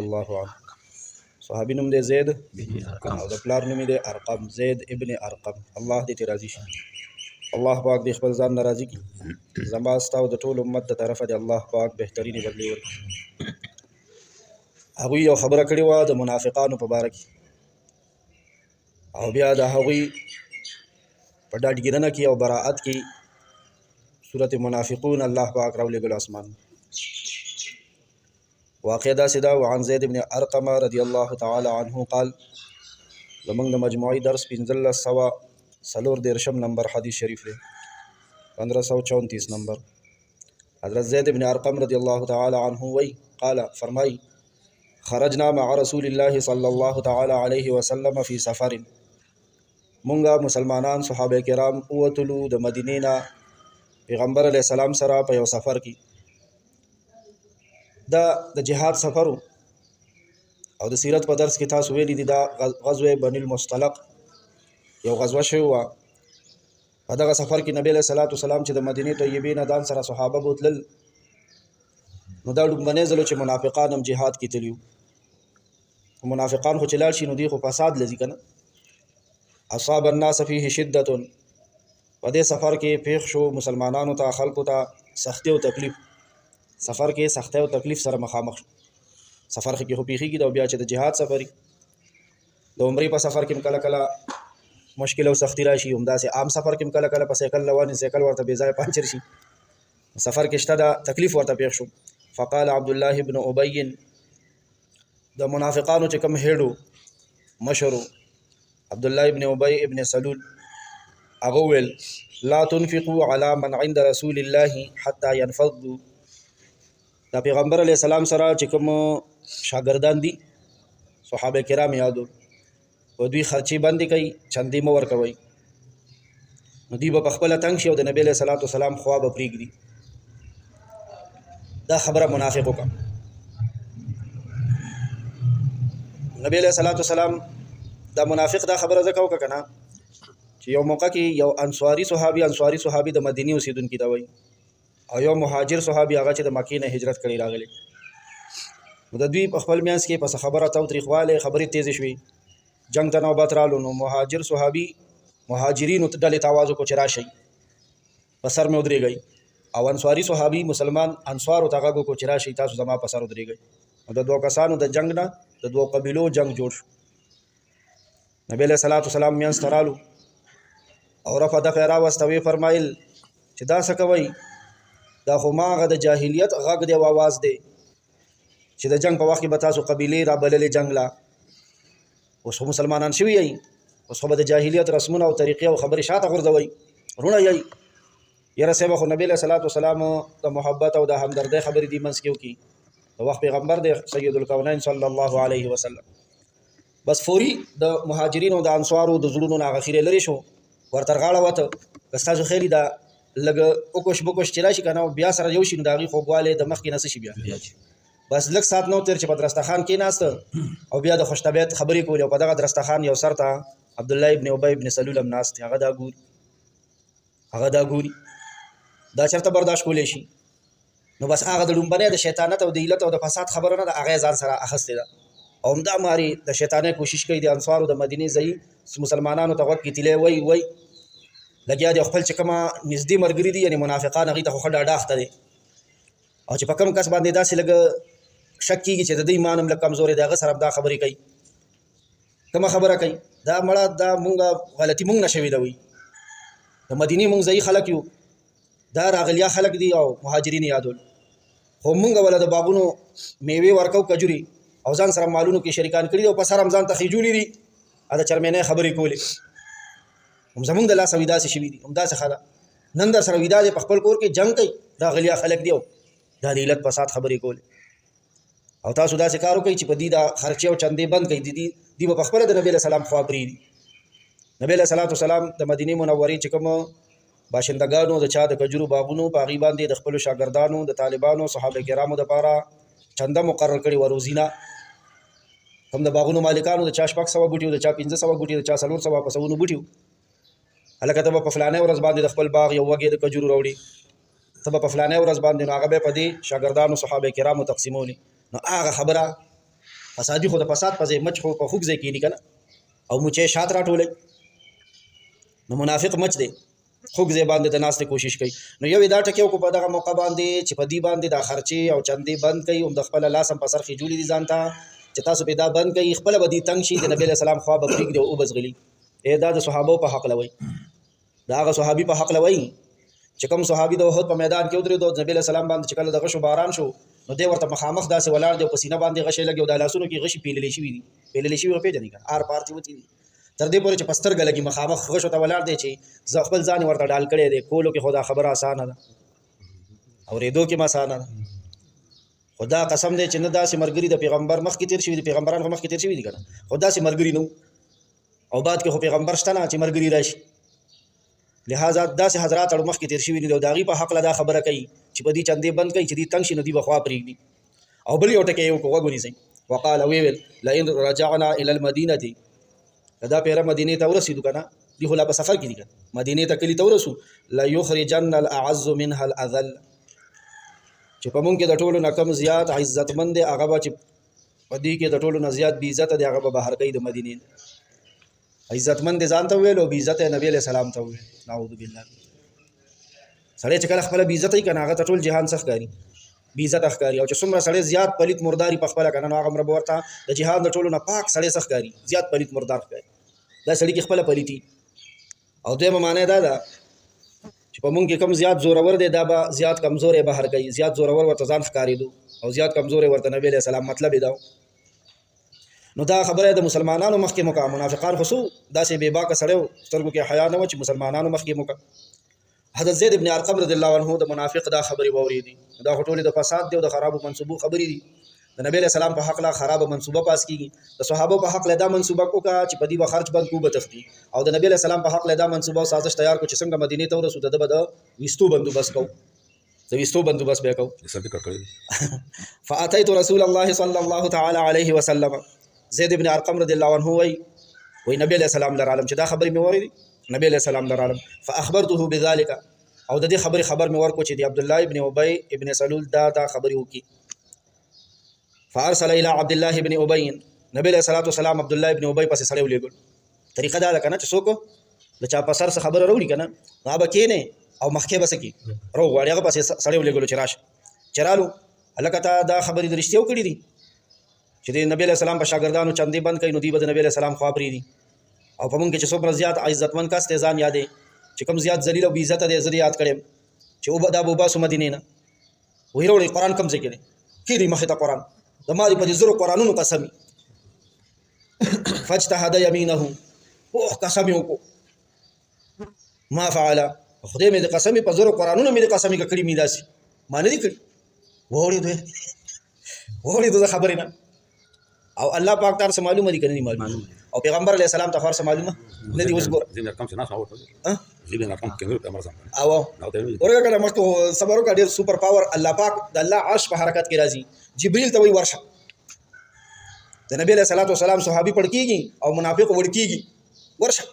الله عنه. صحابي نوم دی زید او د پلار نوم دی ارقم، زید ابن ارقم. الله دې راضي شي. الله پاک دې خپل ځان ناراضي کړي. زما ستا او د ټول امت د طرفه دی الله پاک بهترینې بدلې ورکړي. هغوی یو خبره کړې وه د منافقانو په باره کې، او بیا د هغوی په ډاډګیرنه کې او براعت کې سورة منافقون الله پاک راولېږلو اسمان. واقع داسې ده وعن زید بن ارقم رضی الله تعالی عنه قال، زمونږ د مجموعي درس 1534 نمبر حدیث شریف دی، 1534 نمبر. حضرت زید بن ارقم رضی الله تعالی عنه وی قال فرمای، خرجنا مع رسول الله صلی الله تعالی علیه وسلم فی سفر. مونږه مسلمانان صحابه کرام اوتلو د مدینې نه پیغمبر علیه السلام سره په یو سفر کې. دا د جهاد سفر او د سیرت په درس کې تاسو ویلي دي دا غزوه بني المصطلق یو غزوه شوې وه. په دغه سفر کې نبی علیه الصلاة والسلام چې د مدینې طیبې نه ځان سره صحابه بوتلل، نو دا لومړنی ځل چې منافقان هم جهاد کې تللي وو. منافقان خو چې لاړ شي نو دوی خو فساد لځي که نه. اصاب الناس فیه شدة، په دې سفر کې پیښ شو مسلمانانو ته خلکو ته سختی او تکلیف. سفر کې سختی او تکلیف سره مخامخ شو. سفر کې خو پیښیږي دا، بیا چې د جهاد سفر د عمرې په سفر کې کله کله مشکل او سختی راشي، همداسې عام سفر کې کله کله په سایکل روان سایکل ورته بې ځایه پنچر شي. سفر کې شته دا تکلیف ورته پیښ شو. فقال عبد الله بن ابي، د منافقانو چې کوم هېډو مشرو عبد الله ابن ابي ابن سلول، هغه ویل لا تنفقوا على من عند رسول الله حتى ينفضوا. دا پیغمبر علیه السلام سره چې کوم شاګردان دي صحابه کرام یادو، و دوی خرچې بندې کوي، چندې مه ورکوئ، نو دوی به په خپله تنګ شي او د نبي علیه الصلاة والسلام خوا به پرېږدي. دا خبره منافق وکړه. نبی علیه الصلاة والسلام دا منافق دا خبره ځکه وکړه که نه چې یو موقع کې یو انصاري صحابي د مدینې اوسېدونکي دا وایي، او یو مهاجر صحابي هغه چې د مکې نه هجرت کړی راغلی. نو د دوی په خپل میانځ کې پس خبره تاوتریخوالی خبرې تیزې شوې، جنګ ته نوبت رالو. نو مهاجر صحابي مهاجرینو ډلې ته آواز وکړو چې راشئ، په سر مې ودرېږئ. او انصاري صحابي مسلمان انصارو ته غږ وکړو چې راشئ تاسو زما په سر ودرېږئ. نو د دوه کسانو د جنګ نه د دوه قبیلو جنګ جوړ شو. نبی علیه الصلاة والسلام میانځ ته رالو او رفع دفع راوسته، ویې فرمایل چې دا څه کوئ؟ دا خو ما هغه د جاهلیت غږ دی او آواز دی چې د جنګ په وخت کې به تاسو قبیلې رابللې جنګ لا. اوس خو مسلمانان شوي یئ، اوس خو به د جاهلیت رسمونه او طریقې او خبرې شاته غورځوئ، رونه یئ. یاره صاحبه خو نبی علیه الصلاة والسلام د محبت او د همدردۍ خبرې دې منځ کې وکړي. د وخت پیغمبر دی سید الکونین صلی الله علیه وسلم. بس فوري د مهاجرینو او د انصارو د زړونو نه هغه خیرې لرې شو، ورته غاړه وته. که ستاسو خیري دا لږ اوکوش بوکوش چې راشي که نه بیا سره یو شي، نو د هغې خوږوالی د مخکې نه څه شي بیا بس لږ ساعت نه تېر چې په درستخان کېناسته او بیا د خوش طبیعت خبرې کولې، او په دغه درستخان یو سر ته عبدالله ابن ابی ابن سلول هم ناست دی، هغه دا ګوري دا چېرته برداشت کولی شي. نو بس هغه د لومبنۍ د شیطانت او د علت او د فساد خبره نه ده، هغه یې ځان سره اخیستې ده. او همدا مارې د شیطانۍ کوشش کوي د انصارو د مدینې ځایي مسلمانانو ته غوږ کې تیلی وی لګیا دی. خپل چې کومه نږدې ملګري دي یعنې منافقان، هغوی ته خو ښه ډاډه اخته دی. او چې په کوم کس باندې داسې لږ شک کېږي چې د دوی ایمان هم لږ کمزوری دی، هغه سره دا خبرې کوي. کومه خبره کوي؟ دا مړه دا مونږ غلطي مونږ نه شوې ده، وایي د مدینې مونږ ځایي خلک یو، دا راغلیا خلک دي او مهاجرین یادول، خو مونږ وله د باغونو میوې ورکو کجوري او ځان سره مالونو کې شریکان کړي دي، او په سر هم ځان ته خېجولي دي، د چرمینۍ خبرې کولې. هم زمونږ د لاسه وي داسې شوي دي، همداسې ښه ده. نن در سره ویدا دی په خپل کور کې جنګ کوي، دا غلیا خلک دی او دا د علت فساد خبرې کولې. او تاسو داسې کار وکړئ چې په دې دا خرچې او چندې بند کړئ، دي به په خپله د نبي علیه السلام خوا پرېږدي. نبي علیه الصلاة والسلام د مدینې منورې چې کوم باشندګانو د چا د کجورو باغونو په هغې باندې د خپلو شاګردانو د طالبانو صحابه کرامو دپاره چنده مقرر کړې وه روزینه. کوم د باغونو مالکانو د چا 600 بوټي و، د چا 500 بوټي، د چا 400 په سوونو بوټي و. هلکه ته به په فلانۍ ورځ باندې د خپل باغ یو وږې د کجورو راوړي، ته به په فلانۍ ورځ باندې، نو هغه به په دې شاګردانو صحابه کرامو تقسیمولي. نو هغه خبره فسادي خو د فساد په ځای مچ خو په خوږ ځای کېني که نه او مچۍ شات راټولوي نو منافق مچ دی خوږ ځای باندې د ناستې کوشش کوي نو یو دا ټکي وکړو په دغه موقع باندې چې په دې باندې دا خرچې او چندې بند کوي هم د خپله لاس هم په سر خېجولي دي ځان ته چې تاسو پې دا بند کوي خپله به دې تنګ شي د نبي علیه السلام خوا به پرېږدي او وبځغلي دا د صحابو په حق لوي د هغه صحابي په حق لوي چې کوم صحابي د احد په میدان کې ودرېدو د نبي علیه السلام باندې چې کله د غشو باران شو نو دی ورته مخامخ داسې ولاړ دی او په سینه باندې غشی لګي او د لاسونو کې غشي پیللی شوي دي پیللی شوي وپېژنې که آر پار چې وتي دي تر دې پورې چې په سترګه لګي مخامخ غشو ته ولاړ دی چې زه خپل ځان ورته ډال کړی دی کولو کې خو دا خبره اسانه ده اورېدو کې م اسانه ده خو دا قسم دی چې نه داسې ملګري د پیغمبر مخکې تېر شوي دي پیغمبران خو مخکې تېر شوي دي که نه خو داسې ملګري نه او بعد کې خو پیغمبر شته نه چې ملګري راشي لہذا داسې حضرات اړو مخکې تېر شوي دي او د هغوی په حقله دا خبره کوي چې په دې چندې بند کوي چې دې تنګ شي نو دوی به خوا پرېږدي او بل یو ټکی یې وکړو غوږ ونیسئ وقال ویل لئن رجعنا الى المدینة دا پیره مدینې ته ورسېدو که نه دي خو لا په سفر کې دي که مدینې ته کلي ته ورسو لیخرجن الاعز منها الاذل چې په مونږ کې د ټولو نه کم زیات عزتمند دی هغه به چې په دې کې د ټولو نه زیات بې عزته دی هغه به بهر کوي د مدینې عزتمند ځان ته وویل او بې عزته نبي علیه السلام ته وویل نعوذ بالله سړی چې کله خپله بې عزته وي که نه هغه ته ټول جهان څه ښکاري بې عزته ښکاري او چې څومره سړی زیات پلیت مرداري په خپله که نه نو هغه به ورته د جهان د ټولو نه پاک سړی څه ښکاري زیات پلیت مردار ښکاري دا سړي کې خپله پلیتي او دویمه معنی دا ده چې په مونږ کې کم زیات زورور دی دا به زیات کمزوری بهر کوي زیات زورور ورته ځان ښکارېدو او زیات کمزوری ورته نبي علیه السلام مطلب یې دا نو دا خبره د مسلمانانو مخکې مو کړه منافقان خو څو داسې بې باکه سړی و سترګو کې حیا نه وه چې مسلمانانو مخکې مو کړه حضرت زید ابن ارقم رضی الله عنه د منافق دا خبرې واورېدې دا خو ټولې د فساد دی او د خرابو منصوبو خبرې دي د نبی علیه السلام په حق له خرابه منصوبه پاس کېږي د صحابو په حق له دا منصوبه وکړه چې په دې به خرچ بند کړو به تښتي او د نبی علیه السلام په حق له دا منصوبه او سازش تیار کړو چې څنګه مدینې ته ورسو د ده به د ویستو بندوبست کوو د ویستو بندوبست به یې کوو فاتیت رسول الله صلی الله تعالی علیه وسلم زید ابن ارقم رضی الله عنه وی نبی علیه السلام لرالم چې دا خبرې مې واورېدې نبی علیه السلام لرالم فاخبرته بذلك او د دې خبرې خبر مې ورکړو چې د عبدالله ابن ابی ابن سلول دا خبرې وکړي فارسل الى عبد الله ابن ابي نبی علیہ الصلوۃ والسلام عبد الله ابن ابي پسې سره ولېګل طریقه دا کنه چې څوک د چا په سر څه خبره وروړي کنه هغه کېنه او مخکې بس کی رو غواړي هغه پسې سره ولېګل چې راشه چرالو الکته دا خبرې درشتیو کړې دي چې د نبی علیہ السلام په شاګردانو چندې بند کړي نو دی به د نبی علیہ السلام خوا پرې دي او په مونږ کې چې څومره زیات عزتمن کس ته ځان یادې چې کوم زیات ذلیل او بې عزته دی زه یاد کړم چې او دا بوباسو مدینې نه وې وروړي قرآن کم ځای کې دی کېدی مخې ته قرآن د ما په دې زرو قرآنونو قسمي فاجتهد یمینه اوه قسم یې وکړو ما فعله خدای مې د قسمې په زرو قرآنونو مې د قسمې کړي مې داسې ما نه دي کړي وړې د خبرې نه او الله پاک تعالی سره معلومه دي کنه نه معلومه او پیغمبر علیه السلام ته خاصه معلومه نه دی اوس ګور زین رقم څه نه او ورګه کله مخکې صبر وکړه ډېر سپر پاور الله پاک د الله عرش په حرکت کې راځي جبريل ته وی ورشه د نبی علیہ الصلوۃ والسلام صحابي پړ کېږي او منافق وړ کېږي ورشه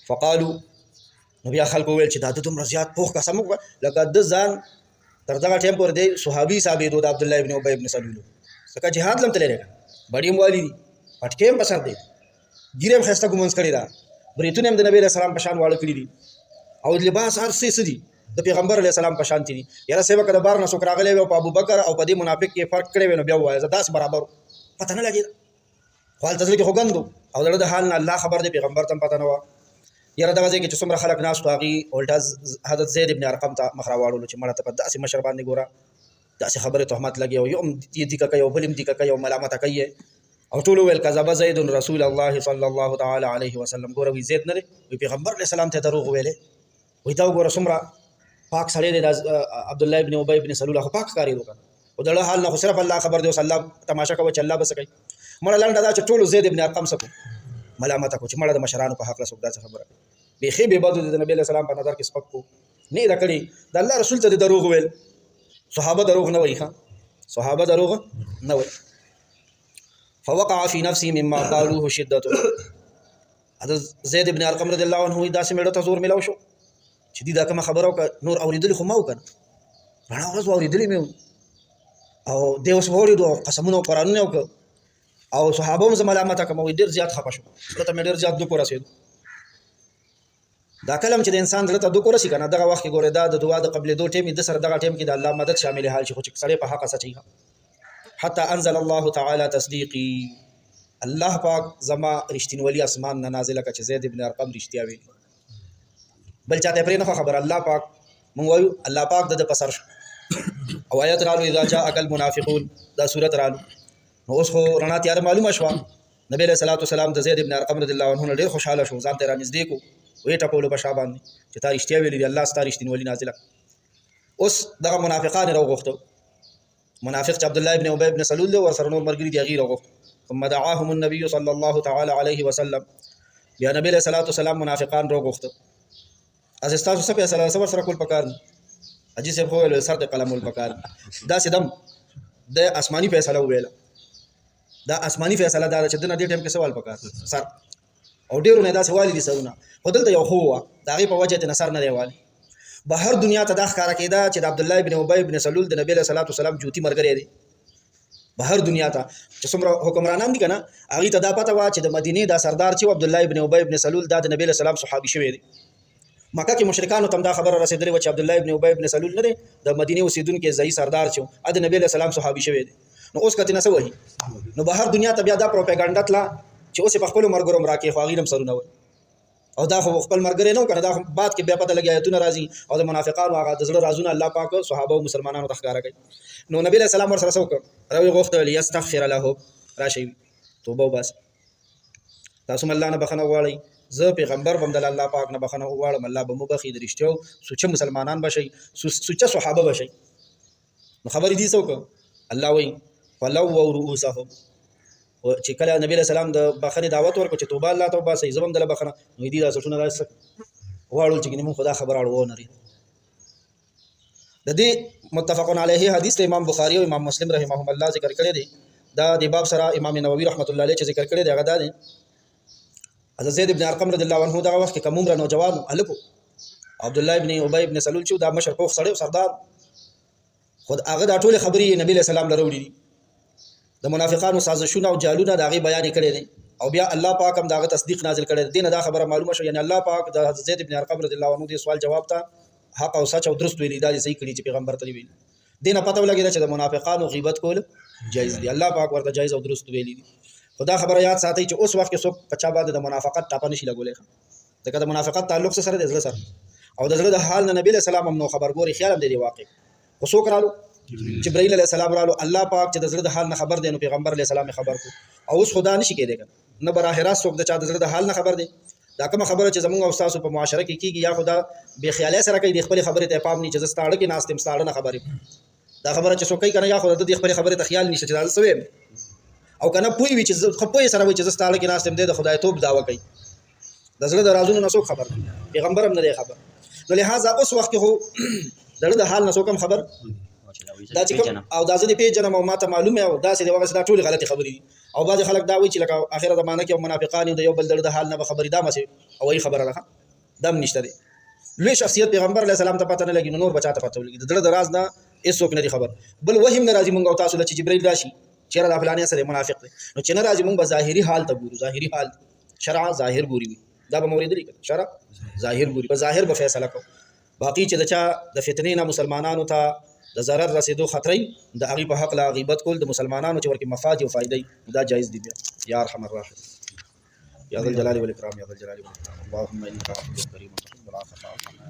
فقالو نبی خلکو ویل چې دا د دومره زیات پوخ قسم لکه د ځان تر دغه ټیم پورې دی صحابي ثابت د عبد الله ابن ابي ابن سلول څنګه جهاد لم تللی بڑیم والی دی پټکیم بسر دی ګیرم خسته ګمنس کړی دا بریتونه هم د نبی علیہ السلام په شان واړه کړی دي او لباس هر څه دي د پیغمبر علیہ السلام په شان دي یاره سیوا کده بار نه سوک راغلی او په ابوبکر او په دې منافق کې فرق کړی وینو بیا وایي داس برابر پته نه لګي خپل تزل کې خوګندو او د حال نه الله خبر دی پیغمبر تم پته نه و یاره دا ځکه چې څومره خلک ناس واغي الټا حضرت زید ابن ارقم ته مخرا واړو چې مړه ته په داسې مشر باندې ګوره داسې خبره تهمت لګي او یم دې کا کوي او بلم دې کا کوي او ملامت کوي او ټول ویل کذب زید رسول الله صلی الله تعالی علیه وسلم ګوره وی زید نه وی پیغمبر علیہ السلام ته دروغ ویلې وی دا ګوره څومره پاک سړی دی عبد الله ابن ابي ابن سلول خو پاک کاری وکړ او دغه حال نه صرف الله خبر دی او الله تماشا کوي چې الله بس کوي مړه لاندې دا چې ټول زید ابن ارقم سکو ملامت کو چې مړه د مشرانو په حق له سودا خبره بيخي به بعد د نبی علیہ السلام په نظر کې سپک کو نه دا کړی د الله رسول ته دروغ ویل صحابه دروغ نه وایي صحابه دروغ نه وایي فوقع في نفسي مما قالوه شدته حضرت زید ابن ارقم رضی الله عنه دا سمړه ته زور ملاو شو چې دا کوم خبرو کا نور اوریدل خو ما وکړ رانا ورځ اوریدل مې او دیوس وړي دو قسمونو قرانونه وکړ او صحابه هم ملامت کوم ډیر زیات خپه شو ته مې ډیر زیات دوه رسید دا کلم چې د انسان دلته دوه رسې کنه دغه وخت کې ګوره دا د دعا د قبل دوه ټیم د سره دغه ټیم کې د الله مدد شامل حال شي خو چې سړی په حق سچي حتی انزل الله تعالی تصدیقی الله پاک زما رښتینولي اسمان نه نازله کړه چې زید ابن ارقم رښتیا ویل بل چاته پرې نه خبر الله پاک مونږ وایو الله پاک د پسر او آیت رالو اذا جاء المنافقون دا سورۃ رالو نو اوس خو رڼا تیار معلومه شو نبی علیہ الصلوۃ والسلام د زید ابن ارقم رضی الله عنه ډیر خوشاله شو ځان ته را نږدې کو وې ټکول په شابان چې تا رښتیا ویلي دی الله ستاره رښتینولي نازله اوس دغه منافقان راغوښتو منافق عبد الله ابن ابي ابن سلول له ورسره نور مرګري دی غیر راغوښت ثم دعاهم النبي صلى الله تعالی علیه وسلم بیا نبی علیہ الصلوۃ والسلام منافقان راغوښتو از استاسو سپه صبر سره کول پکار اجي سه خو له سر ته قلم ول پکار دا سدم د آسماني فیصله ویل دا آسماني فیصله دا چې د دې ټیم کې سوال پکار سر او ډیرو نه دا سوال دي سرونه بدلته یو خو دا غي په وجه ته نصر نه دیوالي بهر دنیا ته دا ښکارا کېده چې د عبد الله ابن ابي ابن سلول د نبی له صلوات والسلام جوتی مرګري دي بهر دنیا ته چې څومره حکمرانان دي کنه هغه ته دا پته وا چې د مدینه دا سردار چې عبد الله ابن ابي ابن سلول د نبی له سلام صحابي شوی دي مکه کې مشرکانو تم دا خبره رسیدلې و چې عبد الله ابن ابي ابن سلول نه د مدینه اوسیدونکو ځای سردار چې د نبی له سلام صحابي شوی دي نو اوس کته نه سوي نو بهر دنیا ته بیا دا پروپاګاندا تلا چې اوس په خپل مرګرو راکې خو غیرم سرونه وي او دا خو خپل مرګره نه کنه دا بعد کې بیا پته لګي ایتونه راځي او د منافقانو هغه د زړه رازونه الله پاک صحابه او مسلمانانو ته ښکارا کوي نو نبی له سلام ورسره وکړ راوي غوښته یستغفر له راشي توبه وباس تاسو الله نه بخنه غواړي زه پیغمبر بم د الله پاک نه بخنه غواړم الله به مبخي درشتو سوچ مسلمانان بشي سوچ صحابه بشي نو خبرې دي څوک الله وایي فلو ورؤسهم چې کله نبی له سلام د بخنه دعوت ورکړ چې توبه الله توبه سي زبم د بخنه نو دي دا څونه راځي واړو چې موږ خدا خبر اړو نه لري د دې متفقون علیه حدیث امام بخاری او امام مسلم رحمهم الله ذکر کړی دی دا د باب سره امام نووي رحمت الله علیه چې ذکر کړی دی هغه دا دی حضرت زید ابن ارقم رضی الله عنه دا وخت کې کوم نوجوان الکو عبد الله ابن ابي ابن سلول چې دا مشر پوخ سړی او سردار خود هغه دا ټول خبرې نبی له سلام لروړي د منافقانو سازشونه او جالونه دا غي بیان کړي دي او بیا الله پاک هم داغه تصدیق نازل کړي دي نه دا خبره معلومه شو یعنی الله پاک د حضرت زید ابن ارقم رضی الله عنه دې سوال جواب ته حق او سچ او درست ویلي دا صحیح کړي چې پیغمبر ته ویلي دینه پته ولګی چې د منافقانو غیبت کول جایز دي الله پاک ورته جایز او درست ویلي دي خدا خبره یاد ساتي چې اوس وخت کې څوک پچا باندې د منافقت ټاپه نشي لګولې ځکه د منافقت تعلق سره د زړه سره او د زړه د حال نه نبی له سلام هم نو خبر ګوري خیال هم دی واقع خو څوک رالو جبرائیل علیہ السلام رالو الله پاک چې د زړه د حال نه خبر دی نو پیغمبر علیہ السلام خبر کو او اوس خدا نشي کېدی نه براه راست څوک د چا د زړه د حال نه خبر دی دا کوم خبره چې زموږ او تاسو په معاشره کې کیږي یا خدا به خیاله سره کوي د خپل خبره ته پام نه چې زستاړه کې ناستم ستاړه نه خبره دا خبره چې څوک کوي کنه یا خدا د خپل خبره ته خیال نشي چې دا سوي او کنه پوي وي چې خپوي سره وي چې زستاړه کې ناستم د خدای توپ داوا کوي د زړه د رازونو نه څوک خبر پیغمبر هم نه خبر نو لہذا اوس وخت کې هو دغه د حال نه څوک خبر دا چې کوم او دا ځنې پیژنم او ماته معلومه او دا چې دغه دا ټول غلطي خبرې دي او بعض خلک دا وایي چې لکه اخره زمانه کې منافقان د یو بل د حال نه خبرې دا مشه او ای خبره ده دم نشته دي لوی شخصیت پیغمبر علیه السلام ته پته نه لګي نور بچاته پته ولګي د راز نه هیڅوک نه خبر بل وهم نه راځي مونږ او تاسو چې جبرئیل راشي چیرې د فلانه سره منافق دي نو چې نه راځي مونږ به ظاهري حال ته ګورو ظاهري حال شرع ظاهر ګوري دا به مورید لري شرع ظاهر ګوري په ظاهر به فیصله کو باقی چې دچا د فتنې نه مسلمانانو ته د ضرر رسیدو خطرې د هغه په حق لا غیبت کول د مسلمانانو چې ورکه مفاد او فائدې دا جایز دي یا ارحم الراحمین یا ذل جلال والاکرام یا ذل جلال والاکرام اللهم انك عفو کریم تحب العفو فاعف عنا